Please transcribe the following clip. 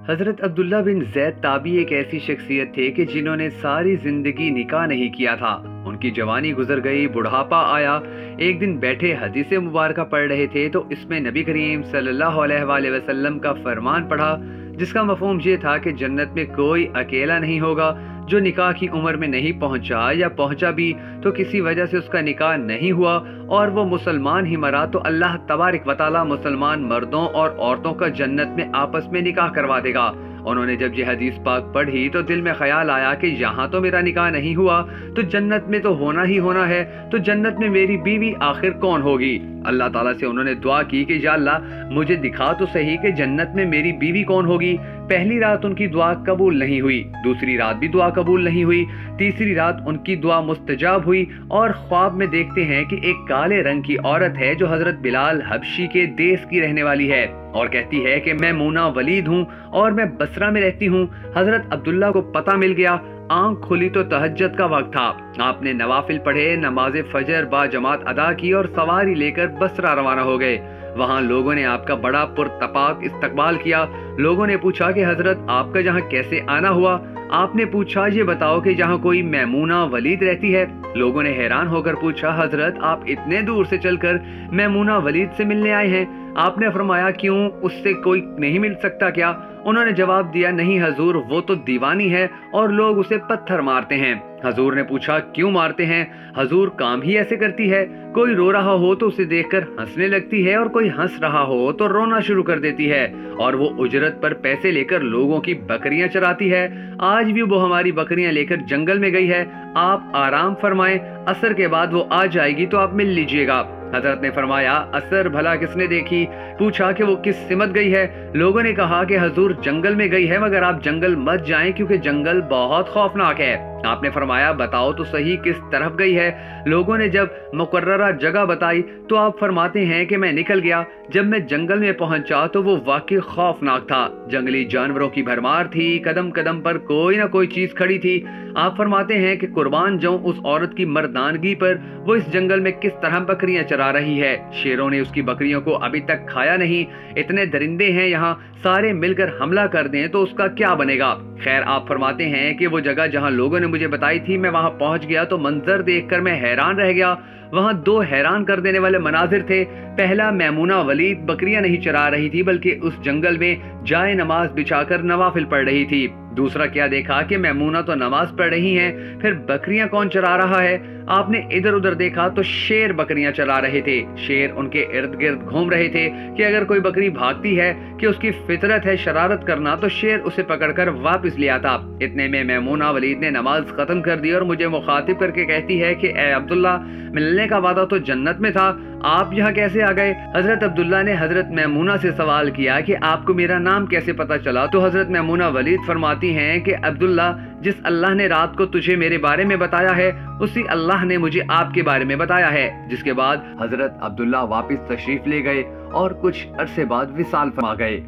حضرت عبداللہ بن زید تابعی ایک ایسی شخصیت تھے کہ جنہوں نے ساری زندگی نکاح نہیں کیا تھا۔ ان کی جوانی گزر گئی، بڑھاپا آیا۔ ایک دن بیٹھے حدیث مبارکہ پڑھ رہے تھے تو اس میں نبی کریم صلی اللہ علیہ وآلہ وسلم کا فرمان پڑھا، جس کا مفہوم یہ تھا کہ جنت میں کوئی اکیلا نہیں ہوگا جو نکاح کی عمر میں نہیں پہنچا، یا پہنچا بھی تو کسی وجہ سے اس کا نکاح نہیں ہوا اور وہ مسلمان ہی مرا تو اللہ تبارک و تعالی مسلمان مردوں اور عورتوں کا جنت میں آپس میں نکاح کروا دے گا۔ انہوں نے جب یہ حدیث پاک پڑھی تو دل میں خیال آیا کہ یہاں تو میرا نکاح نہیں ہوا تو جنت میں تو ہونا ہی ہونا ہے، تو جنت میں میری بیوی آخر کون ہوگی؟ اللہ تعالیٰ سے انہوں نے دعا کی کہ یا اللہ مجھے دکھا تو صحیح کہ جنت میں میری بیوی کون ہوگی۔ پہلی رات ان کی دعا قبول نہیں ہوئی، دوسری رات بھی دعا قبول نہیں ہوئی، تیسری رات ان کی دعا مستجاب ہوئی اور خواب میں دیکھتے ہیں کہ ایک کالے رنگ کی عورت ہے جو حضرت بلال حبشی کے دیس کی رہنے والی ہے اور کہتی ہے کہ میں مونا ولید ہوں اور میں بصرہ میں رہتی ہوں۔ حضرت عبداللہ کو پتہ مل گیا، آنکھ کھلی تو تہجد کا وقت تھا۔ آپ نے نوافل پڑھے، نماز فجر با جماعت ادا کی اور سواری لے کر بصرہ روانہ ہو گئے۔ وہاں لوگوں نے آپ کا بڑا پرتپاک استقبال کیا۔ لوگوں نے پوچھا کہ حضرت آپ کا جہاں کیسے آنا ہوا؟ آپ نے پوچھا یہ بتاؤ کہ جہاں کوئی میمونہ ولید رہتی ہے؟ لوگوں نے حیران ہو کر پوچھا حضرت آپ اتنے دور سے چل کر میمونہ ولید سے ملنے آئے ہیں؟ آپ نے فرمایا کیوں، اس سے کوئی نہیں مل سکتا کیا؟ انہوں نے جواب دیا نہیں حضور، وہ تو دیوانی ہے اور لوگ اسے پتھر مارتے ہیں۔ حضور نے پوچھا کیوں مارتے ہیں؟ حضور کام ہی ایسے کرتی ہے، کوئی رو رہا ہو تو اسے دیکھ کر ہنسنے لگتی ہے اور کوئی ہنس رہا ہو تو رونا شروع کر دیتی ہے، اور وہ اجرت پر پیسے لے کر لوگوں کی بکریاں چراتی ہے۔ آج بھی وہ ہماری بکریاں لے کر جنگل میں گئی ہے، آپ آرام فرمائیں، عصر کے بعد وہ آ جائے گی تو آپ مل لیجئے گا۔ حضرت نے فرمایا عصر بھلا کس نے دیکھی؟ پوچھا کہ وہ کس سمت گئی ہے؟ لوگوں نے کہا کہ حضور جنگل میں گئی ہے، مگر آپ جنگل مت جائیں کیونکہ جنگل بہت خوفناک ہے۔ آپ نے فرمایا بتاؤ تو صحیح کس طرف گئی ہے؟ لوگوں نے جب مقررہ جگہ بتائی تو آپ فرماتے ہیں کہ میں نکل گیا، جب میں جنگل میں پہنچا تو وہ واقعی خوفناک تھا، جنگلی جانوروں کی بھرمار تھی، قدم قدم پر کوئی نہ کوئی چیز کھڑی تھی۔ آپ فرماتے ہیں کہ قربان جاؤں اس عورت کی مردانگی پر، وہ اس جنگل میں کس طرح بکریاں چرا رہی ہے، شیروں نے اس کی بکریوں کو ابھی تک کھایا نہیں، اتنے درندے ہیں یہاں، سارے مل کر حملہ کر دیں تو اس کا کیا بنے گا؟ خیر آپ فرماتے ہیں کہ وہ جگہ جہاں لوگوں نے مجھے بتائی تھی میں وہاں پہنچ گیا تو منظر دیکھ کر میں حیران رہ گیا۔ وہاں دو حیران کر دینے والے مناظر تھے۔ پہلا میمونہ ولید بکریاں نہیں چرا رہی تھی بلکہ اس جنگل میں جائے نماز بچھا کر نوافل پڑھ رہی تھی۔ دوسرا کیا دیکھا کہ میمونہ تو نماز پڑھ رہی ہیں، پھر بکریاں کون چرا رہا ہے؟ آپ نے ادھر ادھر دیکھا تو شیر بکریاں چلا رہے تھے، شیر ان کے ارد گرد گھوم رہے تھے کہ اگر کوئی بکری بھاگتی ہے کہ اس کی فطرت ہے شرارت کرنا تو شیر اسے پکڑ کر واپس لے آتا۔ اتنے میں میمونہ ولید نے نماز ختم کر دی اور مجھے مخاطب کر کے کہتی ہے کہ اے عبداللہ ملنے کا وعدہ تو جنت میں تھا، آپ یہاں کیسے آ گئے؟ حضرت عبداللہ نے حضرت میمونہ سے سوال کیا کہ آپ کو میرا نام کیسے پتا چلا؟ تو حضرت میمونہ ولید فرماتی ہیں کہ عبداللہ جس اللہ نے رات کو تجھے میرے بارے میں بتایا ہے اسی اللہ نے مجھے آپ کے بارے میں بتایا ہے۔ جس کے بعد حضرت عبداللہ واپس تشریف لے گئے اور کچھ عرصے بعد وصال فرما گئے۔